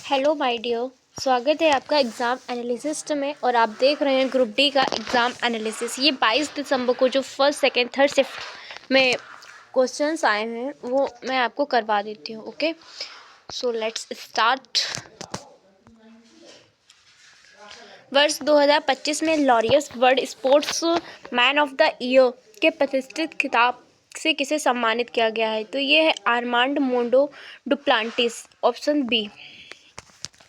Hello my dear, स्वागत है आपका एग्ज़ाम एनालिसिस में। और आप देख रहे हैं ग्रुप डी का एग्ज़ाम एनालिसिस। ये 22 दिसंबर को जो फर्स्ट सेकंड थर्ड शिफ्ट में क्वेश्चंस आए हैं वो मैं आपको करवा देती हूँ। Okay, so let's start. वर्ष 2025 में Laureus world sports man of the year के प्रतिष्ठित खिताब से किसे सम्मानित किया गया है? तो ये है Armand Mondo Duplantis, option B.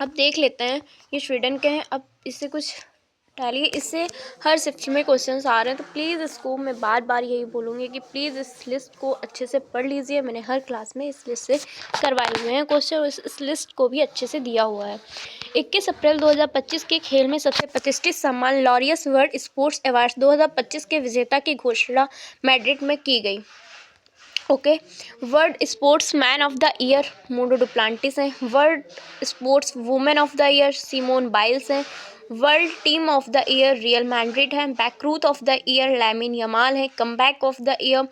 अब देख लेते हैं, ये स्वीडन के हैं। अब इससे कुछ डालिए, इससे हर शिफ्ट में क्वेश्चंस आ रहे हैं, तो प्लीज़ इसको मैं बार बार यही बोलूँगी कि प्लीज़ इस लिस्ट को अच्छे से पढ़ लीजिए। मैंने हर क्लास में इस लिस्ट से करवाए हुए हैं क्वेश्चन, इस लिस्ट को भी अच्छे से दिया हुआ है। 21 अप्रैल 2025 के खेल में सबसे प्रतिष्ठित सम्मान लॉरियस वर्ल्ड स्पोर्ट्स अवार्ड्स 2025 के विजेता की घोषणा मैड्रिड में की गई। Okay, world sports man of the year Mondo Duplantis हैं। World sports women of the year Simone Biles हैं। World team of the year Real Madrid है। बैकरूथ of the year Lamine Yamal है। Comeback of the year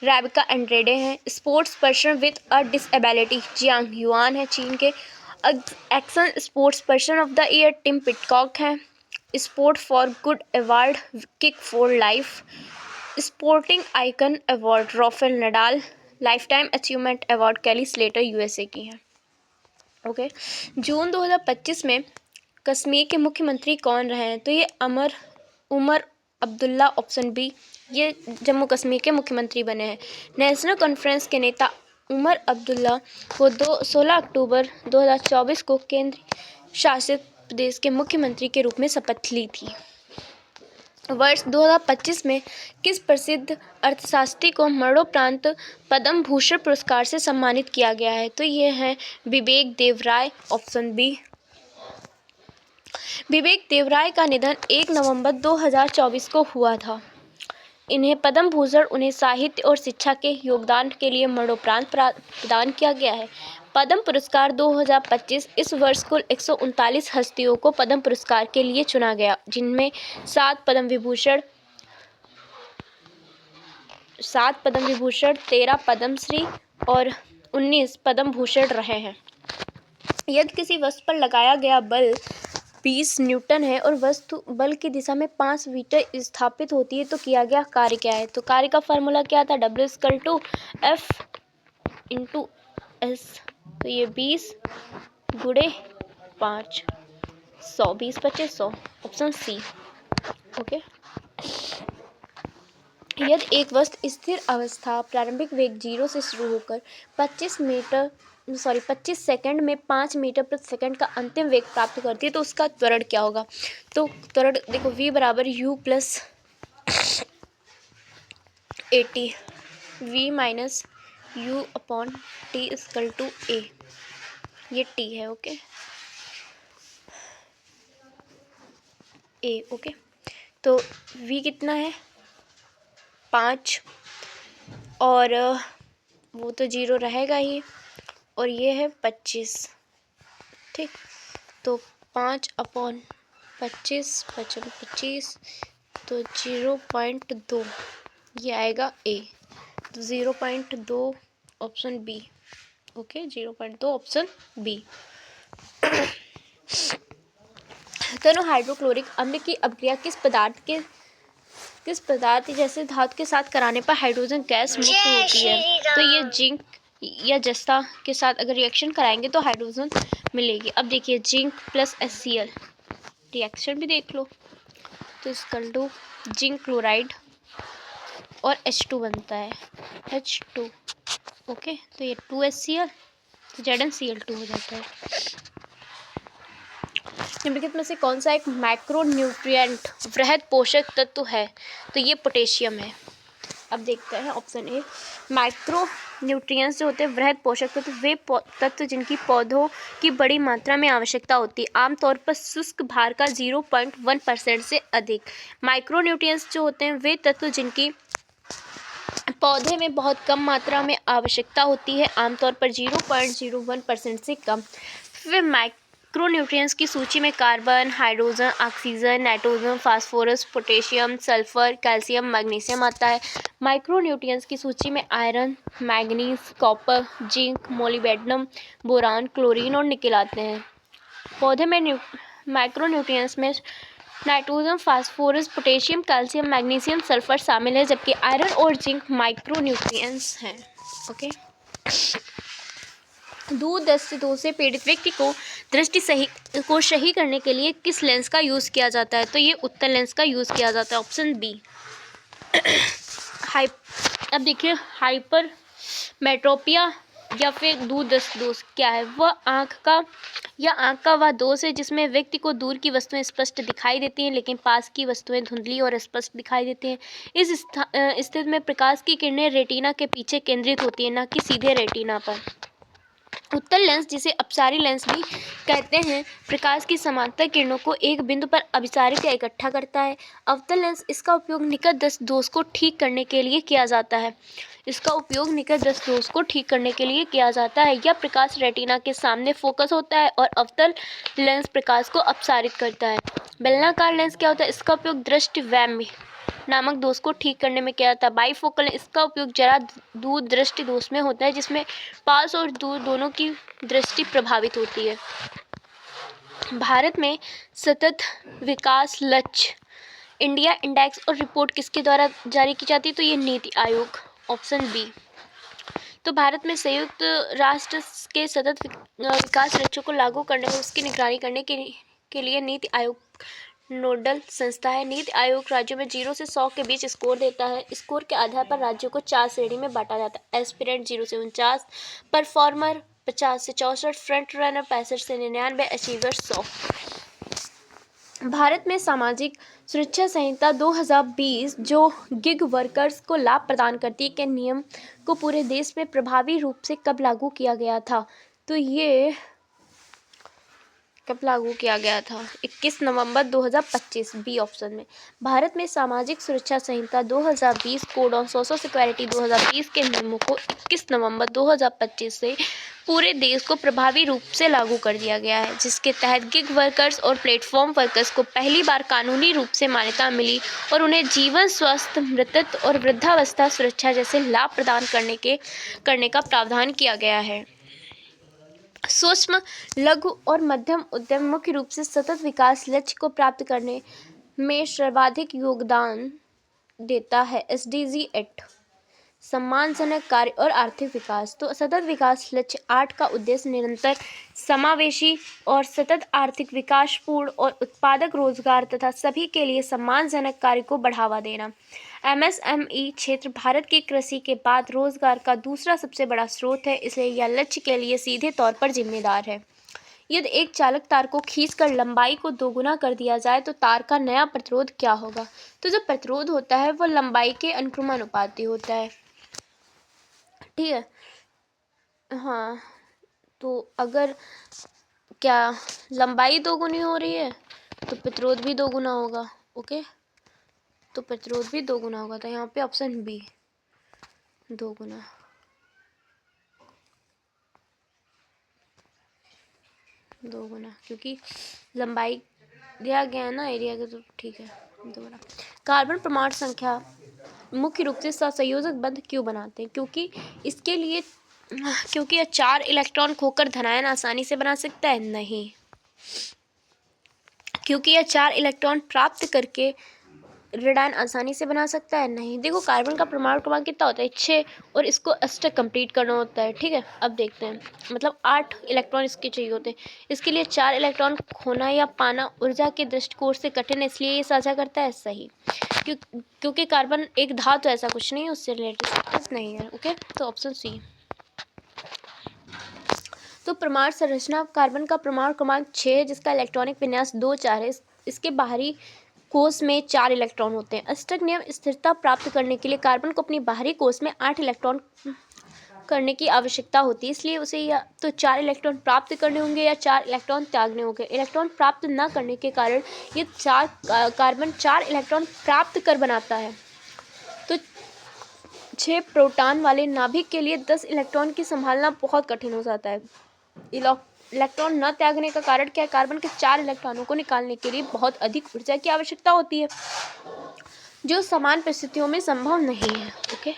Rebeca Andrade हैं। Sports person with a disability Jiang Yuan है चीन के। Action sports person of the year Tim Pidcock है। Sport for good award kick for life. Sporting icon award Rafael Nadal. Lifetime achievement award Kelly Slater USA की हैं। Okay, जून 2025 में कश्मीर के मुख्यमंत्री कौन रहे हैं? तो ये उमर अब्दुल्ला, ऑप्शन बी। ये जम्मू कश्मीर के मुख्यमंत्री बने हैं। नेशनल कॉन्फ्रेंस के नेता उमर अब्दुल्ला को 16 अक्टूबर 2024 को केंद्र शासित प्रदेश के मुख्यमंत्री के रूप में शपथ ली थी। वर्ष 2025 में किस प्रसिद्ध अर्थशास्त्री को मरणोपरांत पद्म भूषण पुरस्कार से सम्मानित किया गया है? तो ये है विवेक देवराय, ऑप्शन बी। विवेक देवराय का निधन 1 नवंबर 2024 को हुआ था। इन्हें पद्म भूषण उन्हें साहित्य और शिक्षा के योगदान के लिए मरणोपरांत प्रदान किया गया है। पद्म पुरस्कार 2025 इस वर्ष कुल 139 हस्तियों को पद्म पुरस्कार के लिए चुना गया, जिनमें 7 पद्म विभूषण, 13 पद्मश्री और 19 पद्म भूषण रहे हैं। यदि किसी वस्तु पर लगाया गया बल 20 न्यूटन है और वस्तु बल की दिशा में 5 मीटर स्थापित होती है तो किया गया कार्य क्या है? तो कार्य का फॉर्मूला क्या था? W=F × S। तो ये 20 × 5, 100, 20 25 100, ऑप्शन सी। ओके, यदि एक वस्तु स्थिर अवस्था प्रारंभिक वेग 0 से शुरू होकर 25 सेकंड में 5 मीटर प्रति सेकंड का अंतिम वेग प्राप्त करती है तो उसका त्वरण क्या होगा? तो त्वरण देखो, v = u + 80, v - u/t = a। ये t है। Okay, a। ओके, तो v कितना है? 5, और वो तो 0 रहेगा ही, और ये है 25। ठीक, तो 5/25, 25 तो 0.2, ये आएगा a। तो 0.2 option B. Okay, 0.2 option B. दोनों हाइड्रोक्लोरिक अम्ल की अभिक्रिया किस पदार्थ जैसे धातु के साथ कराने पर हाइड्रोजन गैस मुक्त होती है? तो ये जिंक या जस्ता के साथ अगर रिएक्शन कराएंगे तो हाइड्रोजन मिलेगी। अब देखिए, जिंक + HCl रिएक्शन भी देख लो, तो इसका जिंक क्लोराइड और H2 बनता है, H2। ओके, तो ये 2HCl ZnCl2 हो जाता है। निम्नलिखित में से कौन सा एक मैक्रोन्यूट्रिएंट वृहद पोषक तत्व है? तो ये पोटेशियम है। अब देखते हैं ऑप्शन ए। माइक्रो न्यूट्रिएंट्स जो होते हैं वृहद पोषक तत्व, वे तत्व जिनकी पौधों की बड़ी मात्रा में आवश्यकता होती है, आमतौर पर शुष्क भार का 0.1% से अधिक। माइक्रो न्यूट्रिएंट्स जो होते हैं वे तत्व जिनकी पौधे में बहुत कम मात्रा में आवश्यकता होती है, आमतौर पर 0.01% से कम। फिर माइक्रोन्यूट्रिएंट्स की सूची में carbon, hydrogen, oxygen, nitrogen, phosphorus, potassium, sulphur, calcium, magnesium आता है। माइक्रोन्यूट्रिएंट्स की सूची में iron, manganese, copper, zinc, molybdenum, boron, chlorine और निकेल आते हैं। पौधे में माइक्रो न्यूट्रिएंट्स में nitrogen, phosphorus, potassium, calcium, magnesium, sulphur शामिल है, जबकि आयरन और जिंक माइक्रो न्यूट्रिएंट्स हैं। ओके। दूर दृष्टि दोष से पीड़ित व्यक्ति को सही करने के लिए किस लेंस का यूज़ किया जाता है? तो ये उत्तल लेंस का यूज़ किया जाता है, ऑप्शन बी। अब देखिए, हाइपर मेट्रोपिया या फिर दूरदृष्टि दोष क्या है? वह आँख का वह दोष है जिसमें व्यक्ति को दूर की वस्तुएं स्पष्ट दिखाई देती हैं लेकिन पास की वस्तुएं धुंधली और स्पष्ट दिखाई देती हैं। इस स्थिति में प्रकाश की किरणें रेटिना के पीछे केंद्रित होती हैं, न कि सीधे रेटिना पर। उत्तल लेंस, जिसे अपसारी लेंस भी कहते हैं, प्रकाश की समांतर किरणों को एक बिंदु पर अभिसारित या इकट्ठा करता है। अवतल लेंस, इसका उपयोग निकट दृष्टि दोष को ठीक करने के लिए किया जाता है। यह प्रकाश रेटिना के सामने फोकस होता है और अवतल लेंस प्रकाश को अपसारित करता है। बेलनाकार लेंस क्या होता है? इसका उपयोग दृष्टि वैम्य नामक दोष को ठीक करने में किया जाता है। बाइफोकल, इसका उपयोग जरा दूर दृष्टि दोष में होता है जिसमें पास और दूर दोनों की दृष्टि प्रभावित होती है। भारत में सतत विकास लक्ष्य इंडिया इंडेक्स और रिपोर्ट किसके द्वारा जारी की जाती है? तो ये नीति आयोग, ऑप्शन बी। तो भारत में संयुक्त राष्ट्र के सतत विकास लक्ष्यों को लागू करने और उसकी निगरानी करने के लिए नीति आयोग नोडल संस्था है। नीति आयोग राज्यों में 0 से 100 के बीच स्कोर देता है। स्कोर के आधार पर राज्यों को 4 श्रेणी में बांटा जाता है। एस्पिरेंट 0 से 49, परफॉर्मर 50 से 64, फ्रंट रनर 65 से 99, अचीवर 100। भारत में सामाजिक सुरक्षा संहिता 2020 जो गिग वर्कर्स को लाभ प्रदान करती है के नियम को पूरे देश में प्रभावी रूप से कब लागू किया गया था? तो ये कब लागू किया गया था? 21 नवंबर 2025, बी ऑप्शन में। भारत में सामाजिक सुरक्षा संहिता 2020 कोड ऑन सोशल सिक्योरिटी 2020 के नियमों को 21 नवंबर 2025 से पूरे देश को प्रभावी रूप से लागू कर दिया गया है, जिसके तहत गिग वर्कर्स और प्लेटफॉर्म वर्कर्स को पहली बार कानूनी रूप से मान्यता मिली और उन्हें जीवन, स्वास्थ्य, मृतत्व और वृद्धावस्था सुरक्षा जैसे लाभ प्रदान करने का प्रावधान किया गया है। सूक्ष्म, लघु और मध्यम उद्यम मुख्य रूप से सतत विकास लक्ष्य को प्राप्त करने में सर्वाधिक योगदान देता है। SDG 8 सम्मानजनक कार्य और आर्थिक विकास। तो सतत विकास लक्ष्य 8 का उद्देश्य निरंतर, समावेशी और सतत आर्थिक विकास, पूर्ण और उत्पादक रोजगार तथा सभी के लिए सम्मानजनक कार्य को बढ़ावा देना। MSME क्षेत्र भारत की कृषि के बाद रोजगार का दूसरा सबसे बड़ा स्रोत है, इसलिए यह लक्ष्य के लिए सीधे तौर पर जिम्मेदार है। यदि एक चालक तार को खींचकर लंबाई को दोगुना कर दिया जाए तो तार का नया प्रतिरोध क्या होगा? तो जो प्रतिरोध होता है वह लंबाई के अनुक्रमानुपाती होता है। ठीक है, हाँ। तो अगर क्या लंबाई दोगुनी हो रही है तो प्रतिरोध भी दोगुना होगा। ओके, तो प्रतिरोध भी दोगुना होगा। तो यहाँ पे ऑप्शन बी, दोगुना। क्योंकि लंबाई दिया गया है ना एरिया का, तो ठीक है, दोगुना। कार्बन परमाणु संख्या मुख्य रूप से सहसंयोजक बंध क्यों बनाते हैं? क्योंकि यह 4 इलेक्ट्रॉन खोकर धनायन आसानी से बना सकता है? नहीं, क्योंकि यह 4 इलेक्ट्रॉन प्राप्त करके ऋणायन आसानी से बना सकता है? नहीं। देखो, कार्बन का परमाणु क्रमांक कितना होता है? 6, और इसको अष्टक कंप्लीट करना होता है। ठीक है, अब देखते हैं, मतलब 8 इलेक्ट्रॉन इसके चाहिए होते हैं। इसके लिए 4 इलेक्ट्रॉन खोना या पाना ऊर्जा के दृष्टिकोण से कठिन है, इसलिए ये साझा करता है। सही, क्योंकि कार्बन एक धातु, ऐसा कुछ नहीं है, उससे रिलेटेड नहीं है। ओके, तो ऑप्शन सी। तो परमाणु संरचना कार्बन का परमाणु क्रमांक 6 है, जिसका इलेक्ट्रॉनिक विन्यास 2 4 है। इसके बाहरी कोष में 4 इलेक्ट्रॉन होते हैं। अष्टक नियम स्थिरता प्राप्त करने के लिए कार्बन को अपनी बाहरी कोष में 8 इलेक्ट्रॉन करने की आवश्यकता होती है, इसलिए उसे या तो 4 इलेक्ट्रॉन प्राप्त करने होंगे या 4 इलेक्ट्रॉन त्यागने होंगे। इलेक्ट्रॉन प्राप्त न करने के कारण ये कार्बन 4 इलेक्ट्रॉन प्राप्त कर बनाता है। तो 6 प्रोटॉन वाले नाभिक के लिए 10 इलेक्ट्रॉन की संभालना बहुत कठिन हो जाता है। इलेक्ट्रॉन न त्यागने का कारण क्या है? कार्बन के 4 इलेक्ट्रॉनों को निकालने के लिए बहुत अधिक ऊर्जा की आवश्यकता होती है, जो समान परिस्थितियों में संभव नहीं है। ओके,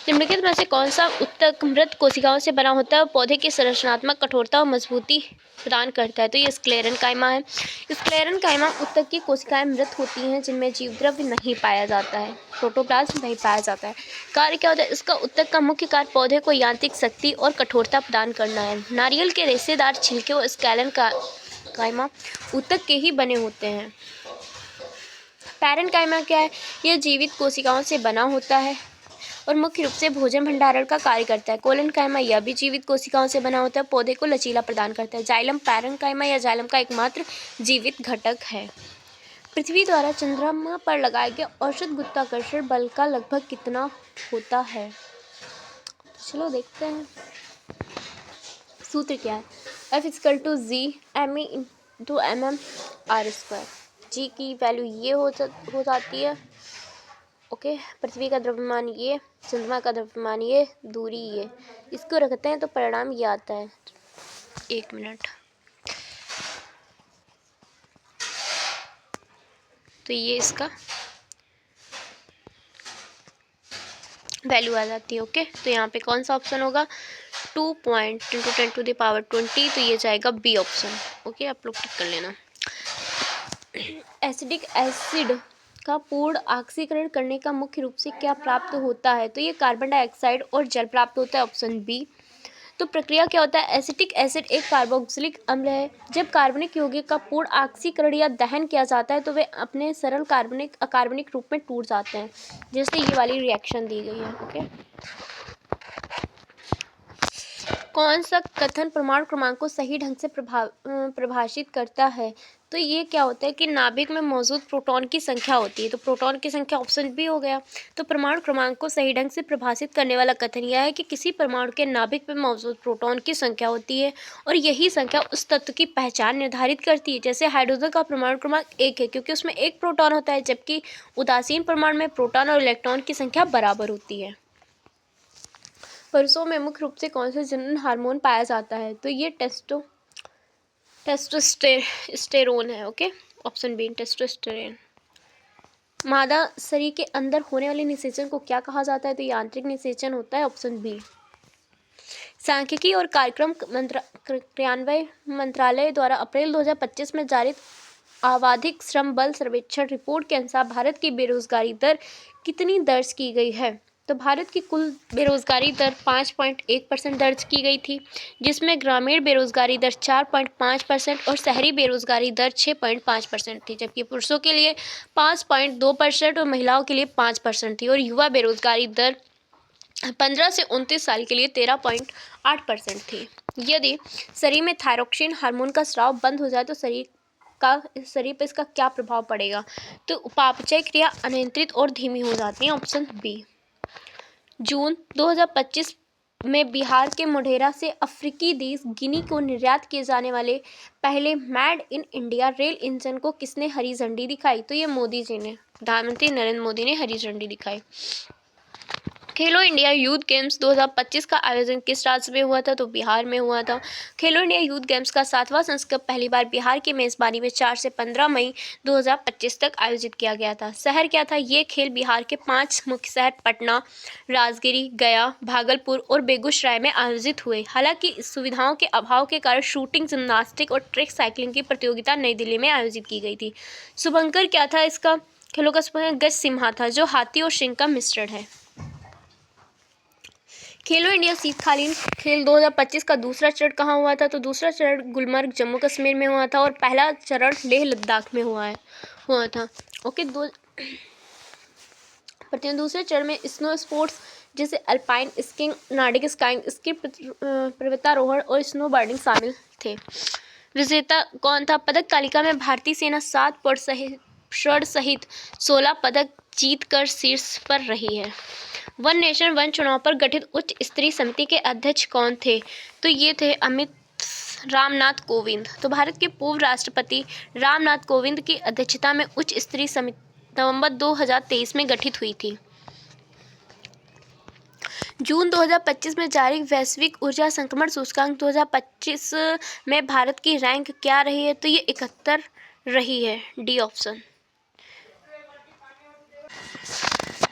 निम्नलिखित में से कौन सा ऊतक मृत कोशिकाओं से बना होता है और पौधे की संरचनात्मक कठोरता और मजबूती प्रदान करता है? तो ये स्क्लेरेनकाइमा है। स्क्लेरेनकाइमा ऊतक की कोशिकाएं मृत होती हैं जिनमें जीव द्रव्य नहीं पाया जाता है, प्रोटोप्लाज्म नहीं पाया जाता है। कार्य क्या होता है इसका? ऊतक का मुख्य कार्य पौधे को यांत्रिक शक्ति और कठोरता प्रदान करना है। नारियल के रेशेदार छिलके और स्क्लेरेनकाइमा ऊतक के ही बने होते हैं। पैरेन्काइमा क्या है? यह जीवित कोशिकाओं से बना होता है और मुख्य रूप से भोजन भंडारण का कार्य करता है। कोलेनकाइमा यह भी जीवित कोशिकाओं से बना होता है, पौधे को लचीला प्रदान करता है। जाइलम पैरेन्काइमा या जाइलम का एकमात्र जीवित घटक है। पृथ्वी द्वारा चंद्रमा पर लगाए गए औसत गुरुत्वाकर्षण बल का लगभग कितना होता है? चलो देखते हैं। सूत्र क्या है? F=g/m/r²। जी की वैल्यू ये हो जाती है। ओके, पृथ्वी का द्रव्यमान ये, चंद्रमा का द्रव्यमान ये, दूरी ये, इसको रखते हैं तो परिणाम ये आता है। 1 मिनट। तो ये इसका वैल्यू आ जाती है। ओके, तो यहाँ पे कौन सा ऑप्शन होगा? 2.10⁻20। तो ये जाएगा बी ऑप्शन। ओके, आप लोग टिक कर लेना। एसिडिक एसिड का पूर्ण ऑक्सीकरण करने का मुख्य रूप से क्या प्राप्त होता है? तो ये कार्बन डाइऑक्साइड और जल प्राप्त होता है, ऑप्शन बी। तो प्रक्रिया क्या होता है? एसिटिक एसिड एक कार्बोक्सिलिक अम्ल है। जब कार्बनिक यौगिक का पूर्ण ऑक्सीकरण या दहन किया जाता है तो वे अपने सरल अकार्बनिक रूप में टूट जाते हैं, जैसे ये वाली रिएक्शन दी गई है। ओके, कौन सा कथन परमाणु क्रमांक को सही ढंग से परिभाषित करता है? तो ये क्या होता है कि नाभिक में मौजूद प्रोटॉन की संख्या होती है। तो प्रोटॉन की संख्या ऑप्शन बी हो गया। तो परमाणु क्रमांक को सही ढंग से परिभाषित करने वाला कथन यह है कि किसी परमाणु के नाभिक में मौजूद प्रोटॉन की संख्या होती है और यही संख्या उस तत्व की पहचान निर्धारित करती है। जैसे हाइड्रोजन का परमाणु क्रमांक 1 है क्योंकि उसमें 1 प्रोटॉन होता है, जबकि उदासीन परमाणु में प्रोटॉन और इलेक्ट्रॉन की संख्या बराबर होती है। पुरुषों में मुख्य रूप से कौन सा जनन हार्मोन पाया जाता है? तो ये टेस्टोस्टेरोन है। Okay, option B testosterone. मादा शरीर के अंदर होने वाले निषेचन को क्या कहा जाता है? तो ये आंतरिक निषेचन होता है, ऑप्शन बी। सांख्यिकी और कार्यक्रम क्रियान्वयन मंत्रालय द्वारा अप्रैल 2025 में जारी आवधिक श्रम बल सर्वेक्षण रिपोर्ट के अनुसार भारत की बेरोजगारी दर कितनी दर्ज की गई है? तो भारत की कुल बेरोजगारी दर 5.1% दर्ज की गई थी, जिसमें ग्रामीण बेरोजगारी दर 4.5% और शहरी बेरोजगारी दर 6.5% थी, जबकि पुरुषों के लिए 5.2% और महिलाओं के लिए 5% थी और युवा बेरोजगारी दर 15 से 29 साल के लिए 13.8% थी। यदि शरीर में थायरोक्सिन हार्मोन का स्राव बंद हो जाए तो शरीर पर इसका क्या प्रभाव पड़ेगा? तो उपापचय क्रिया अनियंत्रित और धीमी हो जाती है, ऑप्शन बी। जून 2025 में बिहार के मोढेरा से अफ्रीकी देश गिनी को निर्यात किए जाने वाले पहले made in India rail engine को किसने हरी झंडी दिखाई? तो ये मोदी जी ने, प्रधानमंत्री नरेंद्र मोदी ने हरी झंडी दिखाई। खेलो इंडिया यूथ गेम्स 2025 का आयोजन किस राज्य में हुआ था? तो बिहार में हुआ था। खेलो इंडिया यूथ गेम्स का 7वां संस्करण पहली बार बिहार की मेजबानी में 4 से 15 मई 2025 तक आयोजित किया गया था। शहर क्या था? ये खेल बिहार के 5 मुख्य शहर पटना, राजगिरी, गया, भागलपुर और बेगूसराय में आयोजित हुए। हालांकि सुविधाओं के अभाव के कारण शूटिंग, जिम्नास्टिक और ट्रैक साइकिलिंग की प्रतियोगिता नई दिल्ली में आयोजित की गई थी। शुभंकर क्या था इसका? खेलों का शुभंकर गज सिम्हा था, जो हाथी और सिंह का मिश्रण है। खेलो इंडिया शीतकालीन खेल 2025 का दूसरा चरण कहाँ हुआ था? तो दूसरा चरण गुलमर्ग जम्मू कश्मीर में हुआ था और पहला चरण लेह लद्दाख में हुआ था। ओके, दूसरे चरण में स्नो स्पोर्ट्स जैसे alpine skiing, Nordic skiing, ski पर्वतारोहण और स्नो बोर्डिंग शामिल थे। विजेता कौन था? पदक तालिका में भारतीय सेना 7 स्वर्ण सहित 16 पदक जीतकर शीर्ष पर रही है। वन नेशन वन चुनाव पर गठित उच्च स्तरीय समिति के अध्यक्ष कौन थे? तो ये थे रामनाथ कोविंद। तो भारत के पूर्व राष्ट्रपति रामनाथ कोविंद की अध्यक्षता में उच्च स्तरीय समिति नवंबर 2023 में गठित हुई थी। जून 2025 में जारी वैश्विक ऊर्जा संक्रमण सूचकांक 2025 में भारत की रैंक क्या रही है? तो ये 71 रही है, डी ऑप्शन।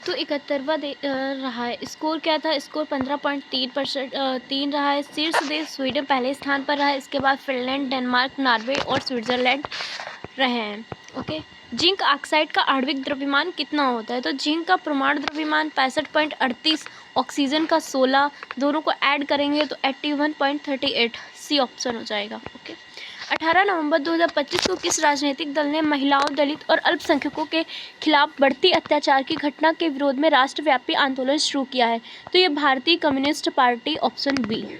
तो 71वां रहा है। स्कोर क्या था? स्कोर 15.3% 3 रहा है। शीर्ष देश स्वीडन पहले स्थान पर रहा है। इसके बाद फिनलैंड, डेनमार्क, नॉर्वे और स्विट्जरलैंड रहे हैं। ओके। जिंक ऑक्साइड का आणविक द्रव्यमान कितना होता है? तो जिंक का परमाणु द्रव्यमान 65.38, ऑक्सीजन का 16, दोनों को ऐड करेंगे तो 81.38। सी ऑप्शन हो जाएगा। ओके। 18 नवंबर 2025 को किस राजनीतिक दल ने महिलाओं, दलित और अल्पसंख्यकों के खिलाफ बढ़ती अत्याचार की घटना के विरोध में राष्ट्रव्यापी आंदोलन शुरू किया है? तो ये भारतीय कम्युनिस्ट पार्टी, ऑप्शन बी।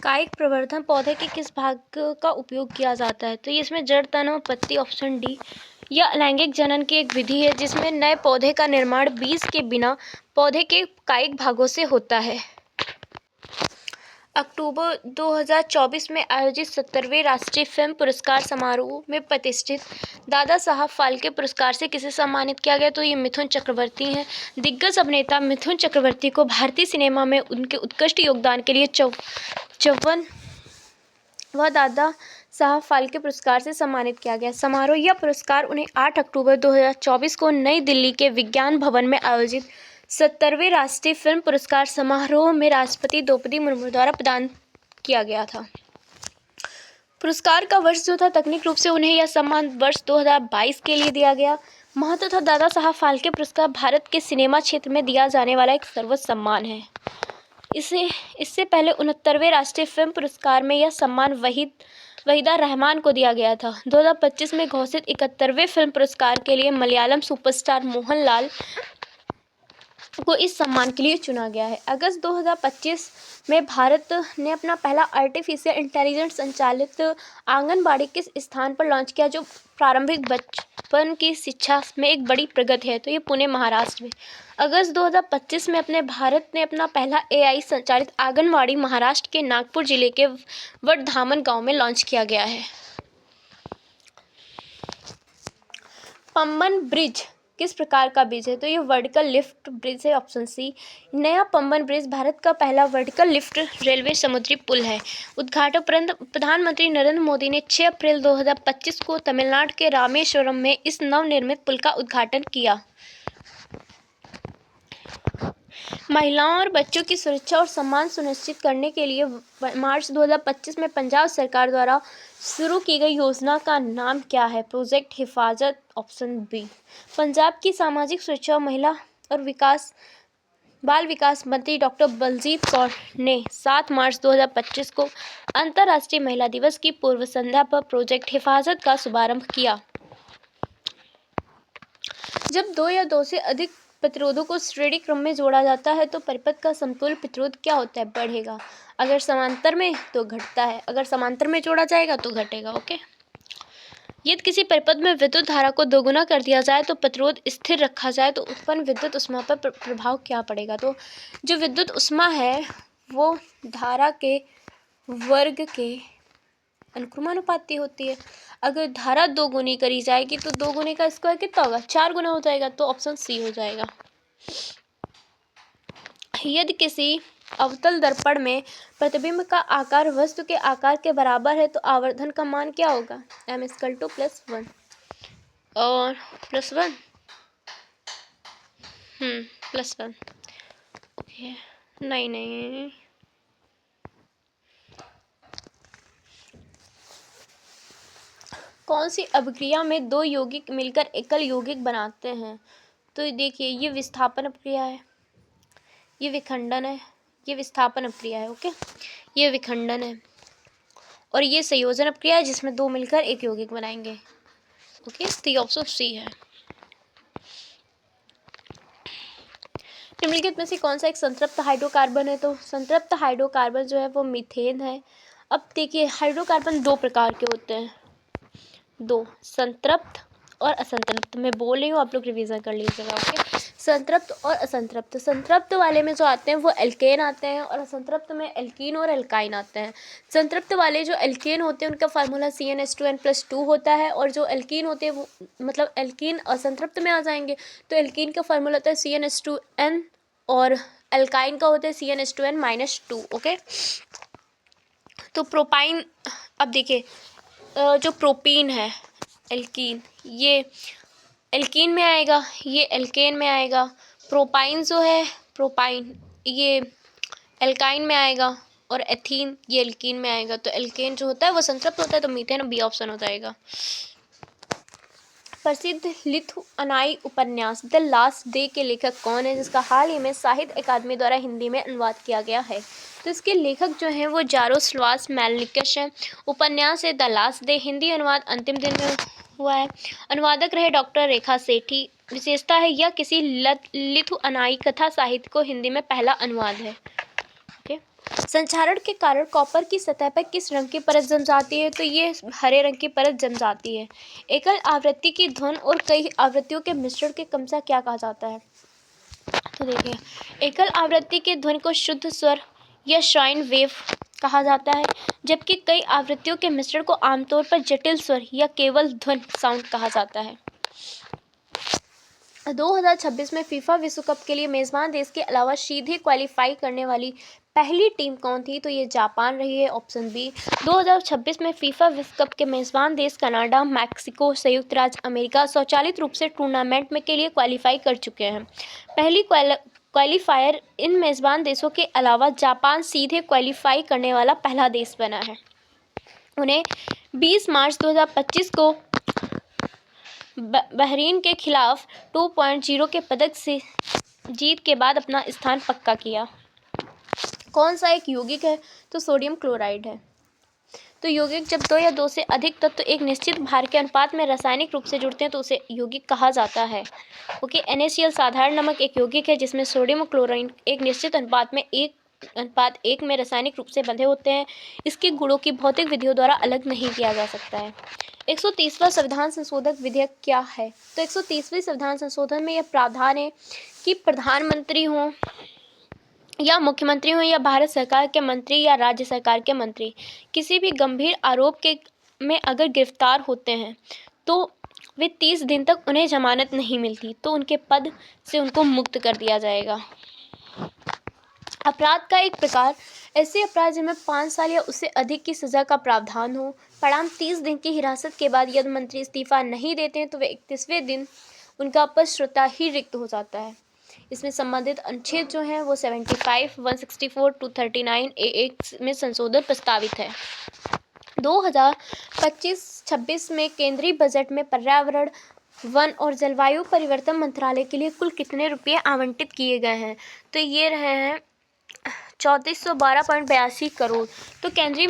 कायिक प्रवर्धन पौधे के किस भाग का उपयोग किया जाता है? तो इसमें जड़, तना और पत्ती, ऑप्शन डी। यह लैंगिक जनन की एक विधि है जिसमें नए पौधे का निर्माण बीज के बिना पौधे के कायिक भागों से होता है। अक्टूबर 2024 में आयोजित 70वें राष्ट्रीय फिल्म पुरस्कार समारोह में प्रतिष्ठित दादा साहब फाल्के पुरस्कार से किसे सम्मानित किया गया? तो ये मिथुन चक्रवर्ती हैं। दिग्गज अभिनेता मिथुन चक्रवर्ती को भारतीय सिनेमा में उनके उत्कृष्ट योगदान के लिए 54वां दादा साहब फाल्के पुरस्कार से सम्मानित किया गया। समारोह या पुरस्कार उन्हें 8 अक्टूबर 2024 को नई दिल्ली के विज्ञान भवन में आयोजित 70वें राष्ट्रीय फिल्म पुरस्कार समारोह में राष्ट्रपति द्रौपदी मुर्मू द्वारा प्रदान किया गया था। पुरस्कार का वर्ष जो था, तकनीक रूप से उन्हें यह सम्मान वर्ष 2022 के लिए दिया गया। महत्व था, दादा साहब फाल्के पुरस्कार भारत के सिनेमा क्षेत्र में दिया जाने वाला एक सर्वोच्च सम्मान है। इससे पहले 69वें राष्ट्रीय फिल्म पुरस्कार में यह सम्मान वहीदा रहमान को दिया गया था। 2025 में घोषित 71वें फिल्म पुरस्कार के लिए मलयालम सुपरस्टार मोहनलाल को इस सम्मान के लिए चुना गया है। अगस्त 2025 में भारत ने अपना पहला आर्टिफिशियल इंटेलिजेंस संचालित आंगनबाड़ी किस स्थान पर लॉन्च किया, जो प्रारंभिक बचपन की शिक्षा में एक बड़ी प्रगति है? तो ये पुणे, महाराष्ट्र में। अगस्त 2025 में भारत ने अपना पहला AI संचालित आंगनबाड़ी महाराष्ट्र के नागपुर जिले के वडधामन गांव में लॉन्च किया गया है। पंबन ब्रिज किस प्रकार का ब्रिज है? तो ये वर्टिकल लिफ्ट ब्रिज है, ऑप्शन सी। नया पंबन ब्रिज भारत का पहला वर्टिकल लिफ्ट रेलवे समुद्री पुल है। उद्घाटन प्रधानमंत्री नरेंद्र मोदी ने 6 अप्रैल 2025 को तमिलनाडु के रामेश्वरम में इस नवनिर्मित पुल का उद्घाटन किया। महिलाओं और बच्चों की सुरक्षा और सम्मान सुनिश्चित करने के लिए मार्च 2025 में पंजाब सरकार द्वारा शुरू की गई योजना का नाम क्या है? प्रोजेक्ट हिफाजत, ऑप्शन बी। पंजाब की सामाजिक सुरक्षा, महिला और बाल विकास मंत्री डॉक्टर बलजीत कौर ने 7 मार्च 2025 को अंतर्राष्ट्रीय महिला दिवस की पूर्व संध्या पर प्रोजेक्ट हिफाजत का शुभारंभ किया। जब 2 या 2 से अधिक प्रतिरोधों को श्रेणी क्रम में जोड़ा जाता है तो परिपथ का समतुल्य प्रतिरोध क्या होता है? बढ़ेगा। अगर समांतर में तो घटता है, अगर समांतर में जोड़ा जाएगा तो घटेगा। ओके। यदि किसी परिपथ में विद्युत धारा को दोगुना कर दिया जाए तो प्रतिरोध स्थिर रखा जाए तो उत्पन्न विद्युत ऊष्मा पर प्रभाव क्या पड़ेगा? तो जो विद्युत ऊष्मा है वो धारा के वर्ग के अनुक्रमानुपाती होती है। अगर धारा 2 गुनी करी जाएगी तो 2 गुने का स्क्वायर कितना होगा? 4 गुना हो जाएगा, तो ऑप्शन सी हो जाएगा। यदि किसी अवतल दर्पण में प्रतिबिंब का आकार वस्तु के आकार के बराबर है तो आवर्धन का मान क्या होगा? m=+1 और +1 +1। ओके, नहीं। कौन सी अभिक्रिया में 2 यौगिक मिलकर एकल यौगिक बनाते हैं? तो देखिए, ये विस्थापन अभिक्रिया है, ये विखंडन है, ये विस्थापन अभिक्रिया है। ओके, ये विखंडन है और ये संयोजन अभिक्रिया है जिसमें 2 मिलकर एक यौगिक बनाएंगे। ओके, तो ये ऑप्शन सी है। निम्नलिखित में से कौन सा एक संतृप्त हाइड्रोकार्बन है? तो संतृप्त हाइड्रोकार्बन जो है वो मीथेन है। अब देखिए, हाइड्रोकार्बन 2 प्रकार के होते हैं, 2, संतृप्त और असंतृप्त। मैं बोल रही हूँ, आप लोग रिवीजन कर लीजिएगा। ओके, संतृप्त और असंतृप्त। संतृप्त वाले में जो आते हैं वो एल्केन आते हैं और असंतृप्त में एल्कीन और एल्काइन आते हैं। संतृप्त वाले जो एल्केन होते हैं उनका फार्मूला CnH2n+2 होता है और जो एल्कीन होते हैं वो मतलब एल्कीन असंतृप्त में आ जाएंगे तो एल्कीन का फार्मूला होता है CnH2n और एल्काइन का होता है CnH2n-2। ओके, तो प्रोपाइन अब देखिए जो प्रोपीन है, एल्कीन, ये एल्कीन में आएगा, ये एल्केन में आएगा। प्रोपाइन जो है, प्रोपाइन ये एल्काइन में आएगा, और एथीन ये एल्कीन में आएगा। तो एल्केन जो होता है वो संतृप्त होता है, तो मीथेन बी ऑप्शन हो जाएगा। प्रसिद्ध लिथुअनाई उपन्यास द लास्ट डे के लेखक कौन है, जिसका हाल ही में साहित्य अकादमी द्वारा हिंदी में अनुवाद किया गया है? तो इसके लेखक जो हैं वो जारोस्लाव मेलिनकस हैं। उपन्यास है द लास्ट डे, हिंदी अनुवाद अंतिम दिन में हुआ है। अनुवादक रहे डॉक्टर रेखा सेठी। विशेषता है यह किसी लिथुअनाई कथा साहित्य को हिंदी में पहला अनुवाद है। संक्षारण के कारण कॉपर की सतह पर किस रंग की परत जम जाती है? तो ये हरे रंग की परत जम जाती है। एकल आवृत्ति की धुन और कई आवृत्तियों के मिश्रण के क्रमशः क्या कहा जाता है? तो देखिए, एकल आवृत्ति के धुन को शुद्ध स्वर या साइन वेव कहा जाता है, जबकि कई आवृत्तियों के मिश्रण को आमतौर पर जटिल स्वर या केवल ध्वन साउंड कहा जाता है। 2026 में फीफा विश्व कप के लिए मेजबान देश के अलावा सीधे क्वालिफाई करने वाली पहली टीम कौन थी? तो ये जापान रही है, ऑप्शन बी। 2026 में फीफा विश्व कप के मेजबान देश कनाडा, मैक्सिको, संयुक्त राज्य अमेरिका स्वचालित रूप से टूर्नामेंट में के लिए क्वालिफाई कर चुके हैं। पहली क्वालिफायर इन मेजबान देशों के अलावा जापान सीधे क्वालिफाई करने वाला पहला देश बना है। उन्हें 20 मार्च 2025 को बहरीन के खिलाफ 2.0 के पदक से जीत के बाद अपना स्थान पक्का किया। कौन सा एक यौगिक है? तो सोडियम क्लोराइड है। तो यौगिक जब 2 या 2 से अधिक तत्व एक निश्चित भार के अनुपात में रासायनिक रूप से जुड़ते हैं तो उसे यौगिक कहा जाता है। ओके, NaCl साधारण नमक एक यौगिक है जिसमें सोडियम और क्लोराइड एक निश्चित अनुपात में 1:1 में रासायनिक रूप से बंधे होते हैं। इसके गुणों की भौतिक विधियों द्वारा अलग नहीं किया जा सकता है। 130वां संविधान संशोधक विधेयक क्या है? तो 130वें संविधान संशोधन में यह प्रावधान है कि प्रधानमंत्री हों या मुख्यमंत्री हों या भारत सरकार के मंत्री या राज्य सरकार के मंत्री किसी भी गंभीर आरोप में अगर गिरफ्तार होते हैं तो वे 30 दिन तक उन्हें जमानत नहीं मिलती तो उनके पद से उनको मुक्त कर दिया जाएगा। अपराध का एक प्रकार ऐसे अपराध जिनमें 5 साल या उससे अधिक की सजा का प्रावधान हो। परिणाम 30 दिन की हिरासत के बाद यदि मंत्री इस्तीफा नहीं देते हैं तो वे 31वें दिन उनका पद स्वतः ही रिक्त हो जाता है। इसमें संबंधित अनुच्छेद जो हैं वो 75, 164, 239 A1 में संशोधन प्रस्तावित है। 2025-26 में केंद्रीय बजट में पर्यावरण, वन और जलवायु परिवर्तन मंत्रालय के लिए कुल कितने रुपये आवंटित किए गए हैं? तो ये रहे हैं 3412.82 करोड़। तो केंद्रीय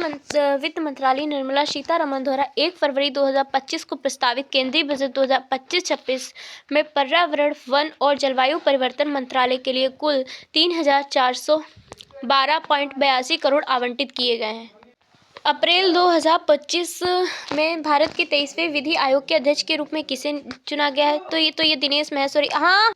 वित्त मंत्रालय निर्मला सीतारमण द्वारा 1 फरवरी 2025 को प्रस्तावित केंद्रीय बजट 2025-26 में पर्यावरण, वन और जलवायु परिवर्तन मंत्रालय के लिए कुल 3412.82 करोड़ आवंटित किए गए हैं। अप्रैल 2025 में भारत के 23वें विधि आयोग के अध्यक्ष के रूप में किसे चुना गया है? तो ये दिनेश महेश्वरी। हाँ,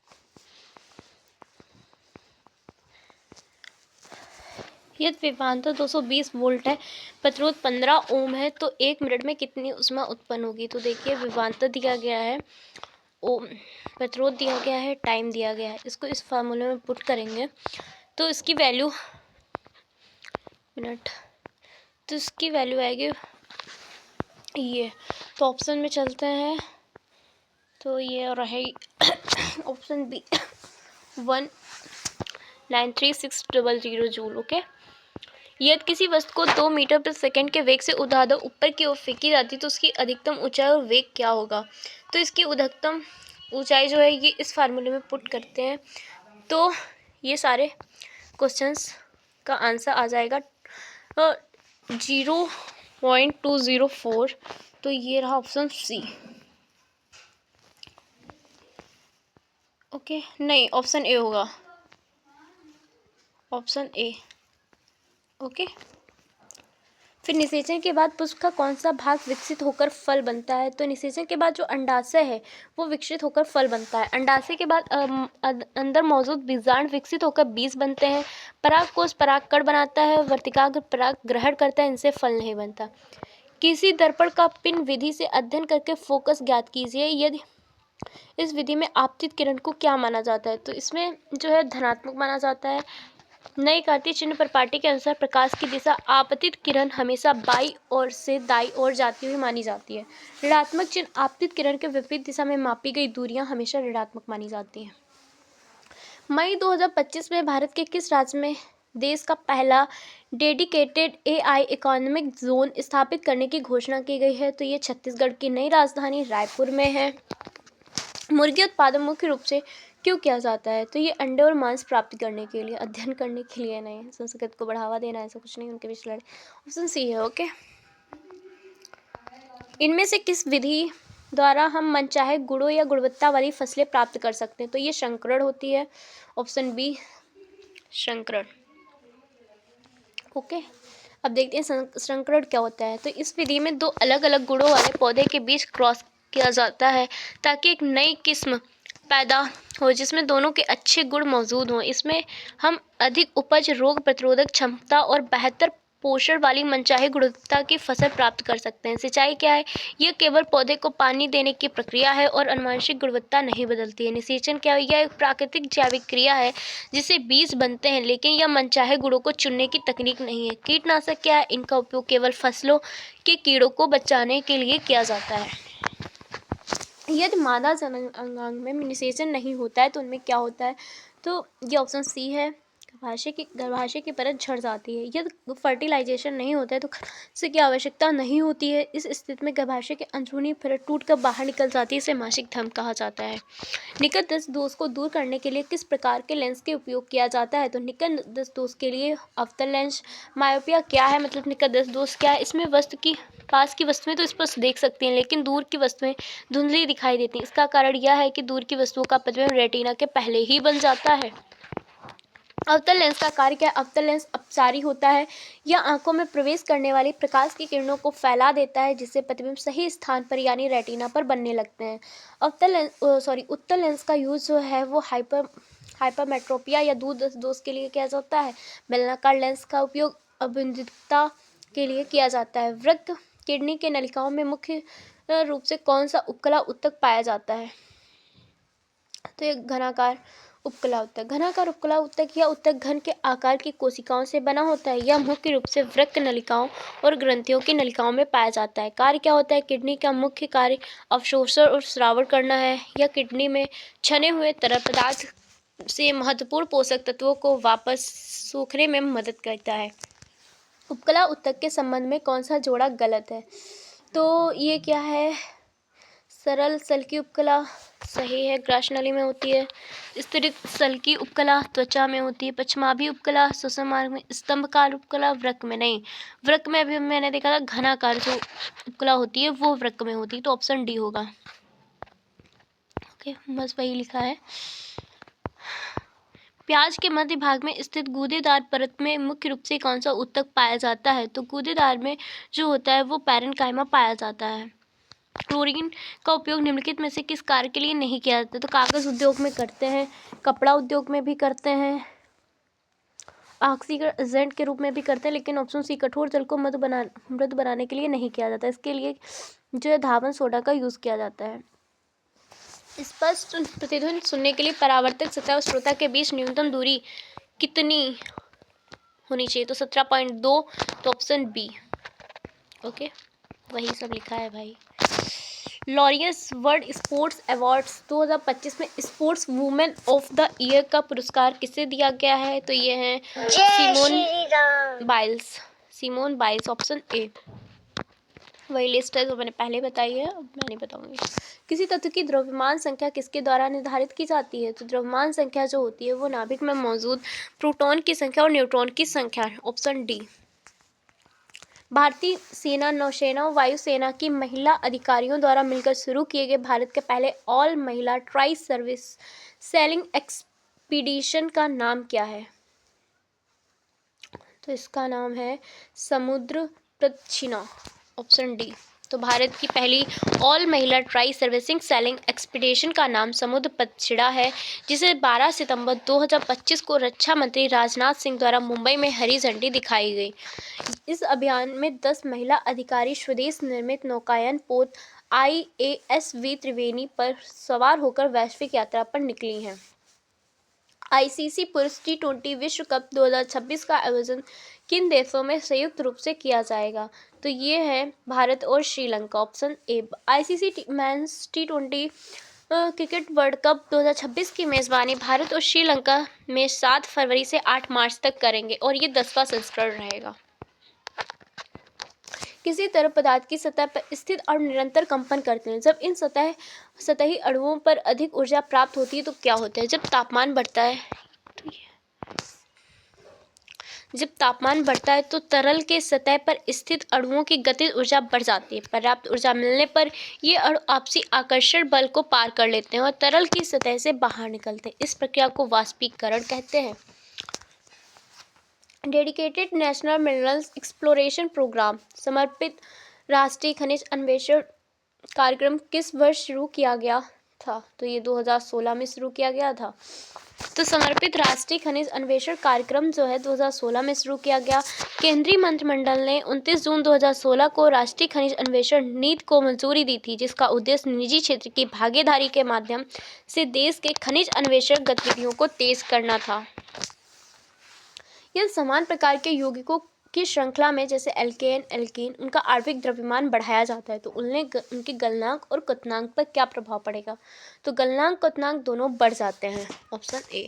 यदि विभवांतर 220 वोल्ट है, प्रतिरोध 15 ओम है, तो 1 मिनट में कितनी ऊष्मा उत्पन्न होगी? तो देखिए, विभवांतर दिया गया है, ओम, प्रतिरोध दिया गया है, टाइम दिया गया है। इसको इस फार्मूले में पुट करेंगे तो इसकी वैल्यू तो इसकी वैल्यू आएगी ये। तो ऑप्शन में चलते हैं, तो ये रहे ऑप्शन बी 193,600 जूल। ओके, यदि किसी वस्तु को 2 मीटर प्रति सेकंड के वेग से ऊर्ध्वाधर ऊपर की ओर फेंकी जाती तो उसकी अधिकतम ऊंचाई और वेग क्या होगा? तो इसकी अधिकतम ऊंचाई जो है ये इस फार्मूले में पुट करते हैं तो ये सारे क्वेश्चंस का आंसर आ जाएगा 0.204। तो ये रहा ऑप्शन सी। ओके, नहीं, ऑप्शन ए होगा, ऑप्शन ए। ओके, फिर निषेचन के बाद पुष्प का कौन सा भाग विकसित होकर फल बनता है? तो निषेचन के बाद जो अंडाशय है वो विकसित होकर फल बनता है। अंडाशय के बाद अंदर मौजूद बीजांड विकसित होकर बीज बनते हैं। परागकोश परागकण बनाता है, वर्तिकाग्र पराग ग्रहण करता है, इनसे फल नहीं बनता। किसी दर्पण का पिन विधि से अध्ययन करके फोकस ज्ञात कीजिए। यदि इस विधि में आपतित किरण को क्या माना जाता है? तो इसमें जो है धनात्मक माना जाता है। नई कार्तीय चिन्ह पर पाटी के अनुसार प्रकाश की दिशा आपतित किरण हमेशा बाई ओर से दाई ओर जाती हुई मानी जाती है। ऋणात्मक चिन्ह आपतित किरण के विपरीत दिशा में मापी गई दूरियां हमेशा ऋणात्मक मानी जाती हैं। मई 2025 में भारत के किस राज्य में देश का पहला डेडिकेटेड एआई इकोनॉमिक जोन स्थापित करने की घोषणा की गई है? तो ये छत्तीसगढ़ की नई राजधानी रायपुर में है। मुर्गी उत्पादन मुख्य रूप से क्यों किया जाता है? तो ये अंडे और मांस प्राप्त करने के लिए, अध्ययन करने के लिए नहीं, संस्कृत को बढ़ावा देना, ऐसा कुछ नहीं, उनके बीच लड़ाई। ऑप्शन सी है। ओके, इनमें से किस विधि द्वारा हम मनचाहे गुणों या गुणवत्ता वाली फसलें प्राप्त कर सकते हैं? तो ये संकरण होती है। ऑप्शन बी संकरण। ओके, अब देखते हैं संकरण क्या होता है। तो इस विधि में दो अलग अलग गुणों वाले पौधे के बीच क्रॉस किया जाता है ताकि एक नई किस्म पैदा हो जिसमें दोनों के अच्छे गुण मौजूद हों। इसमें हम अधिक उपज, रोग प्रतिरोधक क्षमता और बेहतर पोषण वाली मनचाही गुणवत्ता की फसल प्राप्त कर सकते हैं। सिंचाई क्या है? यह केवल पौधे को पानी देने की प्रक्रिया है और आनुवंशिक गुणवत्ता नहीं बदलती है। निषेचन क्या है? यह एक प्राकृतिक जैविक क्रिया है जिससे बीज बनते हैं, लेकिन यह मनचाहे गुणों को चुनने की तकनीक नहीं है। कीटनाशक क्या है? इनका उपयोग केवल फसलों के कीड़ों को बचाने के लिए किया जाता है। यदि मादा जननांग में निषेचन नहीं होता है तो उनमें क्या होता है? तो ये ऑप्शन सी है, गर्भाशय की परत झड़ जाती है। यदि फर्टिलाइजेशन नहीं होता है तो से की आवश्यकता नहीं होती है। इस स्थिति में गर्भाशय की अंदरूनी परत टूटकर बाहर निकल जाती है। इसे मासिक धर्म कहा जाता है। निकट दस्त दोष को दूर करने के लिए किस प्रकार के लेंस के उपयोग किया जाता है? तो निकट दस्त दोष के लिए अवतल लेंस। मायोपिया क्या है? मतलब निकट दस्त दोष क्या है? इसमें वस्तु की पास की वस्तुएं तो स्पष्ट देख सकती हैं, लेकिन दूर की वस्तुएं धुंधली दिखाई देती हैं। इसका कारण यह है कि दूर की वस्तुओं का प्रतिबिंब रेटिना के पहले ही बन जाता है। अवतल लेंस का कार्य क्या है? अवतल लेंस अपसारी होता है। यह आंखों में प्रवेश करने वाली प्रकाश की किरणों को फैला देता है, जिससे प्रतिबिंब सही स्थान पर यानी रेटिना पर बनने लगते हैं। उत्तल लेंस का यूज जो है वो हाइपरमेट्रोपिया या दूर दोष के लिए किया जाता है। बेलनाकार लेंस का उपयोग अभिंदितता के लिए किया जाता है। वृक्क किडनी के नलिकाओं में मुख्य रूप से कौन सा उपकला उत्तक पाया जाता है? तो ये घनाकार उपकला उत्तक। घनाकार उपकला उत्तक या उत्तक घन के आकार की कोशिकाओं से बना होता है। यह मुख्य रूप से वृक्क नलिकाओं और ग्रंथियों की नलिकाओं में पाया जाता है। कार्य क्या होता है? किडनी का मुख्य कार्य अवशोषण और स्रावण करना है। यह किडनी में छने हुए तरल पदार्थ से महत्वपूर्ण पोषक तत्वों को वापस सोखने में मदद करता है। उपकला उत्तक के संबंध में कौन सा जोड़ा गलत है? तो ये क्या है? सरल सल्की उपकला सही है, ग्रासनली में होती है। स्तरित सल्की उपकला त्वचा में होती है। पश्चिमाभी उपकला श्वसन मार्ग में। स्तंभकार उपकला वृक्क में नहीं। वृक्क में अभी मैंने देखा था घनाकार जो उपकला होती है वो वृक्क में होती है, तो ऑप्शन डी होगा। ओके, बस वही लिखा है। प्याज के मध्य भाग में स्थित गूदेदार परत में मुख्य रूप से कौन सा उत्तक पाया जाता है? तो गूदेदार में जो होता है वो पैरेन्काइमा पाया जाता है। क्लोरीन का उपयोग निम्नलिखित में से किस कार्य के लिए नहीं किया जाता? तो कागज उद्योग में करते हैं, कपड़ा उद्योग में भी करते हैं, ऑक्सीजन एजेंट के रूप में भी करते हैं, लेकिन ऑप्शन सी कठोर जल को मृद बनाने के लिए नहीं किया जाता। इसके लिए जो है धावन सोडा का यूज किया जाता है। स्पष्ट प्रतिध्वनि सुनने के लिए परावर्तक सतह और श्रोता के बीच न्यूनतम दूरी कितनी होनी चाहिए? तो 17.2, तो ऑप्शन बी। ओके, वही सब लिखा है भाई। लॉरियस वर्ल्ड स्पोर्ट्स अवार्ड्स 2025 में sports women of the year का पुरस्कार किसे दिया गया है? तो ये है सिमोन बाइल्स, ऑप्शन ए। वही लिस्ट है जो मैंने पहले बताई है, अब मैं नहीं बताऊंगी। किसी तत्व की द्रव्यमान संख्या किसके द्वारा निर्धारित की जाती है? तो द्रव्यमान संख्या जो होती है वो नाभिक में मौजूद प्रोटॉन की संख्या और न्यूट्रॉन की संख्या, ऑप्शन डी। भारतीय सेना, नौसेना और वायुसेना की महिला अधिकारियों द्वारा मिलकर शुरू किए गए भारत के पहले ऑल महिला ट्राई सर्विस सेलिंग एक्सपीडिशन का नाम क्या है? तो इसका नाम है समुद्र प्रदक्षिणा, ऑप्शन डी। तो भारत की पहली ऑल महिला ट्राई सर्विसिंग सेलिंग एक्सपीडिशन का नाम समुद्र प्रदक्षिणा है, जिसे 12 सितंबर 2025 को रक्षा मंत्री राजनाथ सिंह द्वारा मुंबई में हरी झंडी दिखाई गई। इस अभियान में 10 महिला अधिकारी स्वदेश निर्मित नौकायन पोत IASV त्रिवेणी पर सवार होकर वैश्विक यात्रा पर निकली हैं। आईसीसी पुरुष T20 विश्व कप 2026 का आयोजन किन देशों में संयुक्त रूप से किया जाएगा? तो ये है भारत और Sri Lanka. Option A. ICC men's T20 cricket world cup 2026 की मेजबानी भारत और श्रीलंका में 7 फरवरी से 8 मार्च तक करेंगे और ये 10वां संस्करण रहेगा। किसी तरह पदार्थ की सतह पर स्थित और निरंतर कंपन करते हैं। जब इन सतही अणुओं पर अधिक ऊर्जा प्राप्त होती है तो क्या होता है? जब तापमान बढ़ता है तो तरल के सतह पर स्थित अणुओं की गतिज ऊर्जा बढ़ जाती है। पर्याप्त ऊर्जा मिलने पर ये अणु आपसी आकर्षण बल को पार कर लेते हैं और तरल की सतह से बाहर निकलते हैं। इस प्रक्रिया को वाष्पीकरण कहते हैं। Dedicated national minerals exploration programme समर्पित राष्ट्रीय खनिज अन्वेषण कार्यक्रम किस वर्ष शुरू किया गया था? तो ये 2016 में शुरू किया गया था। तो समर्पित राष्ट्रीय खनिज अन्वेषण कार्यक्रम जो है 2016 में शुरू किया गया। केंद्रीय मंत्रिमंडल ने 29 जून 2016 को राष्ट्रीय खनिज अन्वेषण नीति को मंजूरी दी थी, जिसका उद्देश्य निजी क्षेत्र की भागीदारी के माध्यम से देश के खनिज अन्वेषण गतिविधियों को तेज करना था। यह समान प्रकार के यौगिकों की श्रृंखला में जैसे एल्केन एल्कीन उनका आणविक द्रव्यमान बढ़ाया जाता है तो उनके गलनांक और क्वथनांक पर क्या प्रभाव पड़ेगा? तो गलनांक क्वथनांक दोनों बढ़ जाते हैं। Option A.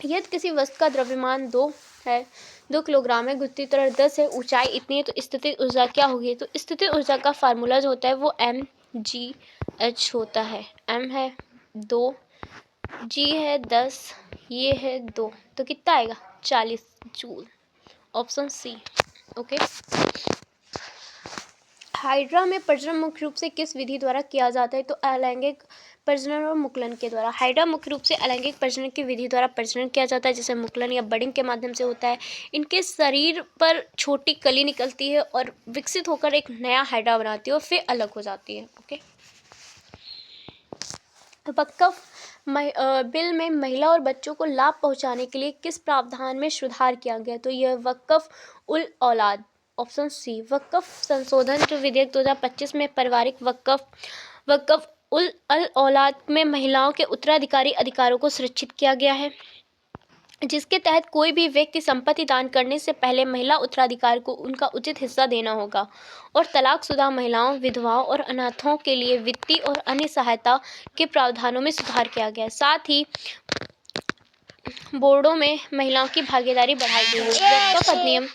यदि किसी वस्तु का द्रव्यमान 2 किलोग्राम है, गुरुत्वाकर्षण त्वरण 10 है, ऊंचाई इतनी है तो स्थितिज ऊर्जा क्या होगी? तो स्थितिज ऊर्जा का फार्मूला जो होता है वो mgh होता है। m है 2, g है 10, ये है 2, तो कितना आएगा? 40 joule. Option C. Okay. Hydra में प्रजनन मुख्य रूप से किस विधि द्वारा किया जाता है? तो अलैंगिक प्रजनन और मुकुलन के द्वारा। हाइड्रा मुख्य रूप से अलैंगिक प्रजनन की विधि द्वारा प्रजनन किया जाता है, जैसे मुकुलन या बडिंग के माध्यम से होता है। इनके शरीर पर छोटी कली निकलती है और विकसित होकर एक नया हाइड्रा बनाती है और फिर अलग हो जाती है। ओके। वक्फ बिल में महिला और बच्चों को लाभ पहुंचाने के लिए किस प्रावधान में सुधार किया गया? तो यह वक्फ उल औलाद। Option C. वक्फ संशोधन जो विधेयक 2025 में पारित वक्फ उल औलाद में महिलाओं के उत्तराधिकारी अधिकारों को सुरक्षित किया गया है, जिसके तहत कोई भी व्यक्ति संपत्ति दान करने से पहले महिला उत्तराधिकारी को उनका उचित हिस्सा देना होगा और तलाकशुदा महिलाओं, विधवाओं और अनाथों के लिए वित्तीय और अन्य सहायता के प्रावधानों में सुधार किया गया है। साथ ही बोर्डों में महिलाओं की भागीदारी बढ़ाई गई है। वक्फ अधिनियम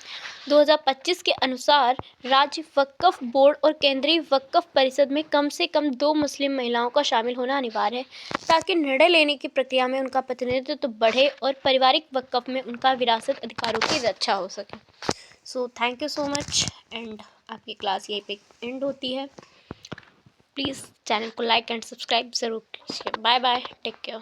2025 के अनुसार राज्य वक्फ बोर्ड और केंद्रीय वक्फ परिषद में कम से कम 2 मुस्लिम महिलाओं का शामिल होना अनिवार्य है, ताकि निर्णय लेने की प्रक्रिया में उनका प्रतिनिधित्व बढ़े और पारिवारिक वक्फ में उनका विरासत अधिकारों की रक्षा हो सके। So thank you so much and आपकी क्लास यहीं पे एंड होती है। प्लीज़ चैनल को लाइक एंड सब्सक्राइब ज़रूर कीजिए। Bye bye, take care.